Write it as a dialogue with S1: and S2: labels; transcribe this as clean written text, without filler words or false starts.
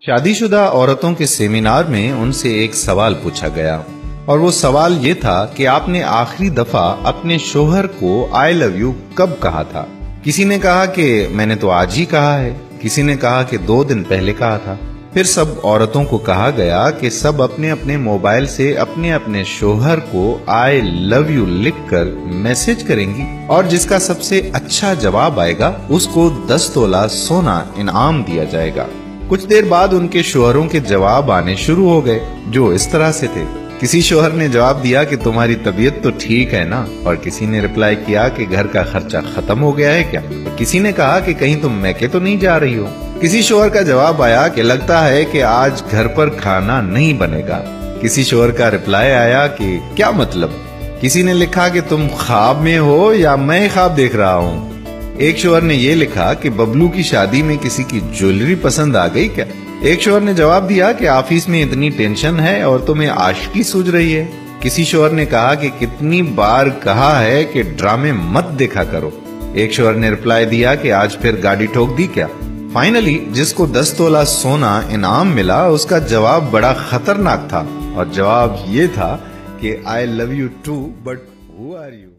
S1: شادی شدہ عورتوں کے سیمینار میں ان سے ایک سوال پوچھا گیا اور وہ سوال یہ تھا کہ آپ نے آخری دفعہ اپنے شوہر کو آئی لو یو کب کہا تھا؟ کسی نے کہا کہ میں نے تو آج ہی کہا ہے، کسی نے کہا کہ 2 دن پہلے کہا تھا۔ پھر سب عورتوں کو کہا گیا کہ سب اپنے اپنے موبائل سے اپنے اپنے شوہر کو آئی لو یو لکھ کر میسج کریں گی اور جس کا سب سے اچھا جواب آئے گا اس کو 10 تولہ سونا انعام دیا جائے گا۔ کچھ دیر بعد ان کے شوہروں کے جواب آنے شروع ہو گئے جو اس طرح سے تھے۔ کسی شوہر نے جواب دیا کہ تمہاری طبیعت تو ٹھیک ہے نا، اور کسی نے رپلائی کیا کہ گھر کا خرچہ ختم ہو گیا ہے کیا، اور کسی نے کہا کہ کہیں تم میکے تو نہیں جا رہی ہو۔ کسی شوہر کا جواب آیا کہ لگتا ہے کہ آج گھر پر کھانا نہیں بنے گا۔ کسی شوہر کا رپلائی آیا کہ کیا مطلب؟ کسی نے لکھا کہ تم خواب میں ہو یا میں خواب دیکھ رہا ہوں۔ ایک شوہر نے یہ لکھا کہ ببلو کی شادی میں کسی کی جویلری پسند آ گئی کیا؟ ایک شوہر نے جواب دیا کہ آفس میں اتنی ٹینشن ہے اور تمہیں عاشقی سوج رہی ہے۔ کسی شوہر نے کہا کہ کتنی بار کہا ہے کہ ڈرامے مت دیکھا کرو۔ ایک شوہر نے رپلائی دیا کہ آج پھر گاڑی ٹھوک دی کیا؟ فائنلی جس کو 10 تولہ سونا انعام ملا اس کا جواب بڑا خطرناک تھا، اور جواب یہ تھا کہ I love you too but who are you?